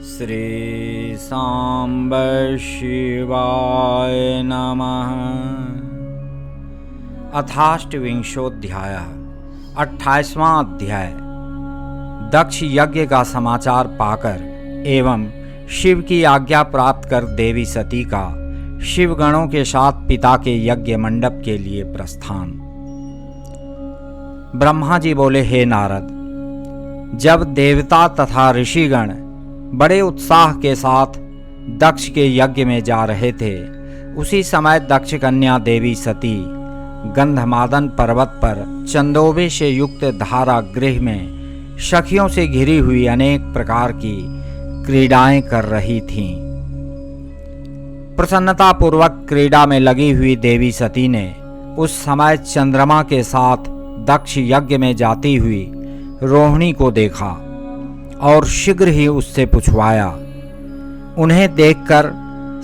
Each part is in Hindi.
श्री सांब शिवाय नमः। अथाष्टविंशोऽध्याय 28वां अध्याय। दक्ष यज्ञ का समाचार पाकर एवं शिव की आज्ञा प्राप्त कर देवी सती का शिवगणों के साथ पिता के यज्ञ मंडप के लिए प्रस्थान। ब्रह्मा जी बोले, हे नारद, जब देवता तथा ऋषिगण बड़े उत्साह के साथ दक्ष के यज्ञ में जा रहे थे, उसी समय दक्ष कन्या देवी सती गंधमादन पर्वत पर चंदोबे से युक्त धारा गृह में सखियों से घिरी हुई अनेक प्रकार की क्रीड़ाएं कर रही थीं। प्रसन्नतापूर्वक क्रीड़ा में लगी हुई देवी सती ने उस समय चंद्रमा के साथ दक्ष यज्ञ में जाती हुई रोहिणी को देखा और शीघ्र ही उससे पूछवाया। उन्हें देखकर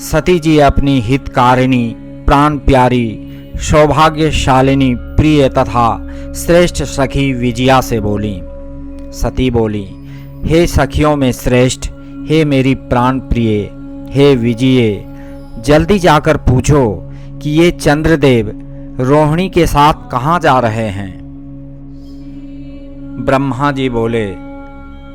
सती जी अपनी हितकारिणी, प्राण प्यारी, सौभाग्यशालिनी, प्रिय तथा श्रेष्ठ सखी विजया से बोली। सती बोली, हे सखियों में श्रेष्ठ, हे मेरी प्राण प्रिय, हे विजय, जल्दी जाकर पूछो कि ये चंद्रदेव रोहिणी के साथ कहाँ जा रहे हैं। ब्रह्मा जी बोले,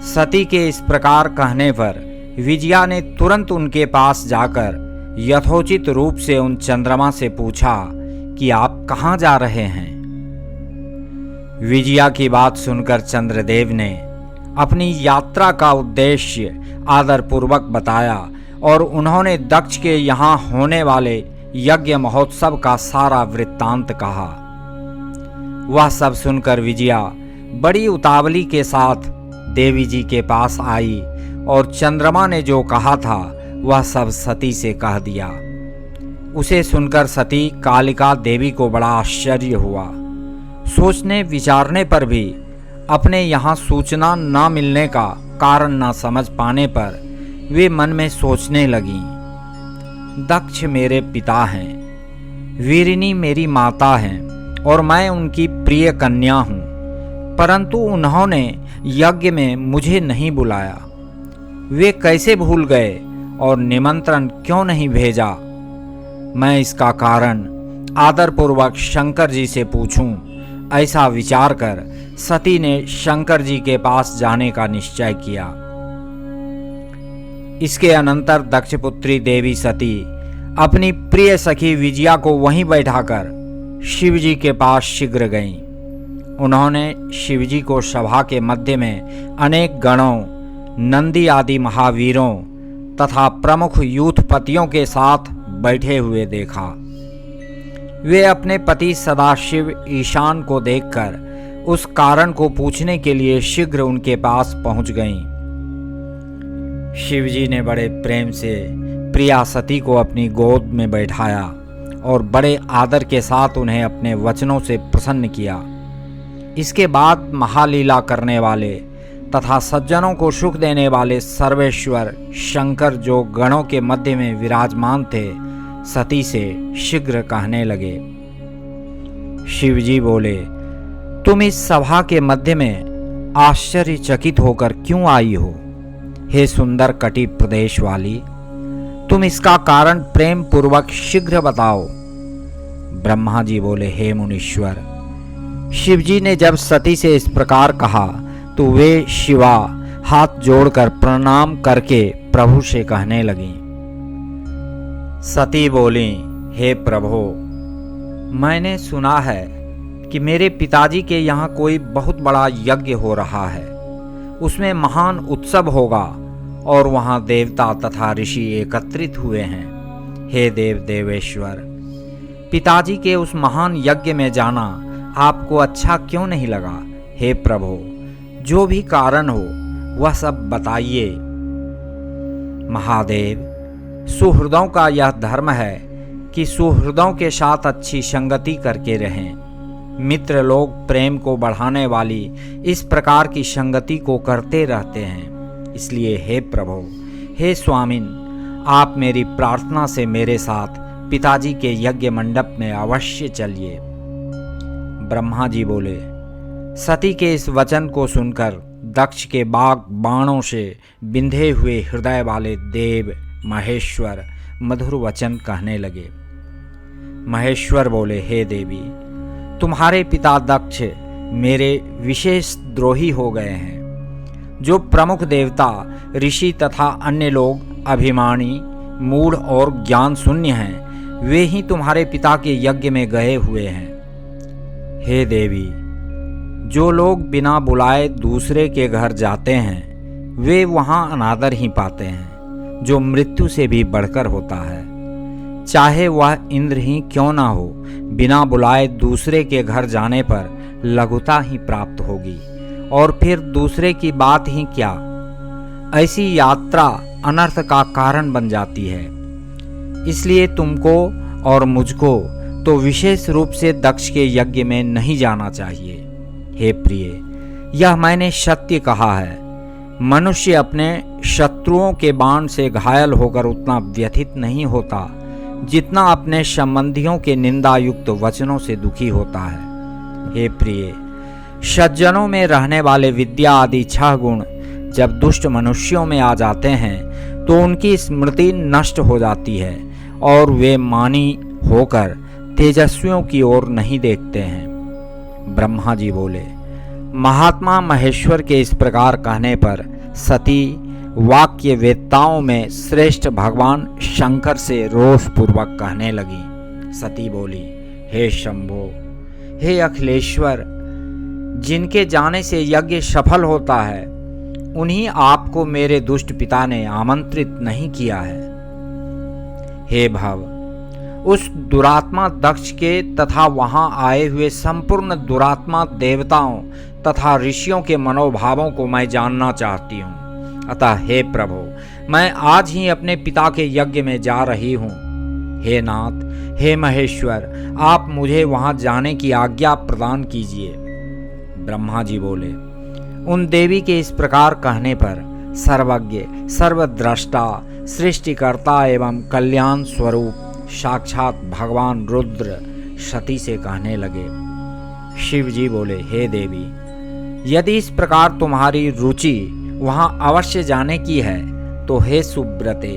सती के इस प्रकार कहने पर विजया ने तुरंत उनके पास जाकर यथोचित रूप से उन चंद्रमा से पूछा कि आप कहाँ जा रहे हैं। विजया की बात सुनकर चंद्रदेव ने अपनी यात्रा का उद्देश्य आदरपूर्वक बताया और उन्होंने दक्ष के यहाँ होने वाले यज्ञ महोत्सव का सारा वृत्तांत कहा। वह सब सुनकर विजया बड़ी उतावली के साथ देवी जी के पास आई और चंद्रमा ने जो कहा था वह सब सती से कह दिया। उसे सुनकर सती कालिका देवी को बड़ा आश्चर्य हुआ। सोचने विचारने पर भी अपने यहाँ सूचना न मिलने का कारण न समझ पाने पर वे मन में सोचने लगीं, दक्ष मेरे पिता हैं, वीरिनी मेरी माता हैं और मैं उनकी प्रिय कन्या हूँ, परंतु उन्होंने यज्ञ में मुझे नहीं बुलाया। वे कैसे भूल गए और निमंत्रण क्यों नहीं भेजा। मैं इसका कारण आदरपूर्वक शंकर जी से पूछूं। ऐसा विचार कर सती ने शंकर जी के पास जाने का निश्चय किया। इसके अनंतर दक्षपुत्री देवी सती अपनी प्रिय सखी विजया को वहीं बैठाकर शिव जी के पास शीघ्र गईं। उन्होंने शिवजी को सभा के मध्य में अनेक गणों, नंदी आदि महावीरों तथा प्रमुख यूथपतियों के साथ बैठे हुए देखा। वे अपने पति सदाशिव ईशान को देखकर उस कारण को पूछने के लिए शीघ्र उनके पास पहुंच गईं। शिवजी ने बड़े प्रेम से प्रिया सती को अपनी गोद में बैठाया और बड़े आदर के साथ उन्हें अपने वचनों से प्रसन्न किया। इसके बाद महालीला करने वाले तथा सज्जनों को सुख देने वाले सर्वेश्वर शंकर जो गणों के मध्य में विराजमान थे, सती से शीघ्र कहने लगे। शिवजी बोले, तुम इस सभा के मध्य में आश्चर्यचकित होकर क्यों आई हो, हे सुंदर कटि प्रदेश वाली? तुम इसका कारण प्रेम पूर्वक शीघ्र बताओ। ब्रह्मा जी बोले, हे मुनीश्वर, शिवजी ने जब सती से इस प्रकार कहा तो वे शिवा हाथ जोड़कर प्रणाम करके प्रभु से कहने लगी। सती बोली, हे प्रभु, मैंने सुना है कि मेरे पिताजी के यहाँ कोई बहुत बड़ा यज्ञ हो रहा है। उसमें महान उत्सव होगा और वहाँ देवता तथा ऋषि एकत्रित हुए हैं। हे देव देवेश्वर, पिताजी के उस महान यज्ञ में जाना आपको अच्छा क्यों नहीं लगा? हे प्रभु, जो भी कारण हो वह सब बताइए। महादेव, सुहृदों का यह धर्म है कि सुहृदों के साथ अच्छी संगति करके रहें। मित्र लोग प्रेम को बढ़ाने वाली इस प्रकार की संगति को करते रहते हैं। इसलिए हे प्रभु, हे स्वामिन, आप मेरी प्रार्थना से मेरे साथ पिताजी के यज्ञ मंडप में अवश्य चलिए। ब्रह्मा जी बोले, सती के इस वचन को सुनकर दक्ष के बाग बाणों से बिंधे हुए हृदय वाले देव महेश्वर मधुर वचन कहने लगे। महेश्वर बोले, हे देवी, तुम्हारे पिता दक्ष मेरे विशेष द्रोही हो गए हैं। जो प्रमुख देवता, ऋषि तथा अन्य लोग अभिमानी, मूढ़ और ज्ञान शून्य हैं, वे ही तुम्हारे पिता के यज्ञ में गए हुए हैं। हे देवी, जो लोग बिना बुलाए दूसरे के घर जाते हैं, वे वहाँ अनादर ही पाते हैं, जो मृत्यु से भी बढ़कर होता है। चाहे वह इंद्र ही क्यों ना हो, बिना बुलाए दूसरे के घर जाने पर लघुता ही प्राप्त होगी, और फिर दूसरे की बात ही क्या। ऐसी यात्रा अनर्थ का कारण बन जाती है। इसलिए तुमको और मुझको तो विशेष रूप से दक्ष के यज्ञ में नहीं जाना चाहिए। हे प्रिय, यह मैंने सत्य कहा है। मनुष्य अपने शत्रुओं के बाण से घायल होकर उतना व्यथित नहीं होता जितना अपने संबंधियों के निंदा युक्त वचनों से दुखी होता है। हे प्रिय, सज्जनों में रहने वाले विद्या आदि 6 गुण जब दुष्ट मनुष्यों में आ जाते हैं तो उनकी स्मृति नष्ट हो जाती है और वे मानी होकर तेजस्वियों की ओर नहीं देखते हैं। ब्रह्मा जी बोले, महात्मा महेश्वर के इस प्रकार कहने पर सती वाक्य वेत्ताओं में श्रेष्ठ भगवान शंकर से रोष पूर्वक कहने लगी। सती बोली, हे शंभो, हे अखिलेश्वर, जिनके जाने से यज्ञ सफल होता है, उन्हीं आपको मेरे दुष्ट पिता ने आमंत्रित नहीं किया है। हे भव, उस दुरात्मा दक्ष के तथा वहां आए हुए संपूर्ण दुरात्मा देवताओं तथा ऋषियों के मनोभावों को मैं जानना चाहती हूँ। अतः हे प्रभु, मैं आज ही अपने पिता के यज्ञ में जा रही हूँ। हे नाथ, हे महेश्वर, आप मुझे वहां जाने की आज्ञा प्रदान कीजिए। ब्रह्मा जी बोले, उन देवी के इस प्रकार कहने पर सर्वज्ञ, सर्वद्रष्टा, सृष्टिकर्ता एवं कल्याण स्वरूप साक्षात भगवान रुद्र सती से कहने लगे। शिव जी बोले, हे देवी, यदि इस प्रकार तुम्हारी रुचि वहां अवश्य जाने की है तो हे सुब्रते,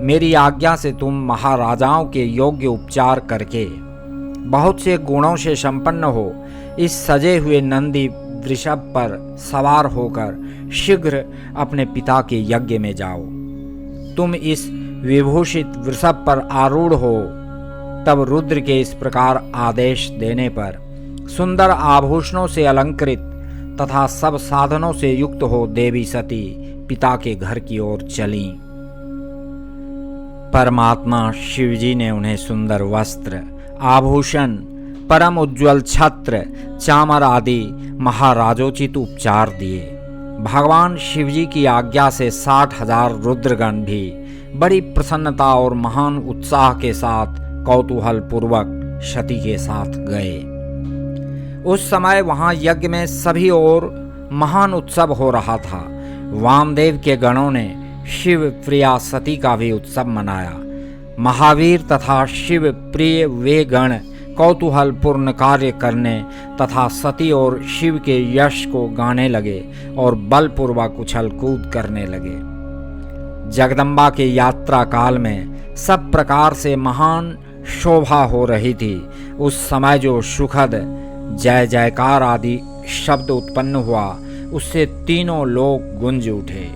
मेरी आज्ञा से तुम महाराजाओं के योग्य उपचार करके बहुत से गुणों से संपन्न हो इस सजे हुए नंदी वृषभ पर सवार होकर शीघ्र अपने पिता के यज्ञ में जाओ। तुम इस विभूषित वृषभ पर आरूढ़ हो। तब रुद्र के इस प्रकार आदेश देने पर सुंदर आभूषणों से अलंकृत तथा सब साधनों से युक्त हो देवी सती पिता के घर की ओर चली। परमात्मा शिवजी ने उन्हें सुंदर वस्त्र, आभूषण, परम उज्ज्वल छत्र, चामर आदि महाराजोचित उपचार दिए। भगवान शिवजी की आज्ञा से 60,000 रुद्रगण भी बड़ी प्रसन्नता और महान उत्साह के साथ कौतूहल पूर्वक सती के साथ गए। उस समय वहां यज्ञ में सभी ओर महान उत्सव हो रहा था। वामदेव के गणों ने शिव प्रिया सती का भी उत्सव मनाया। महावीर तथा शिव प्रिय वे गण कौतूहल पूर्ण कार्य करने तथा सती और शिव के यश को गाने लगे और बलपूर्वक उछल कूद करने लगे। जगदम्बा के यात्रा काल में सब प्रकार से महान शोभा हो रही थी। उस समय जो सुखद जय जयकार आदि शब्द उत्पन्न हुआ, उससे तीनों लोक गूंज उठे।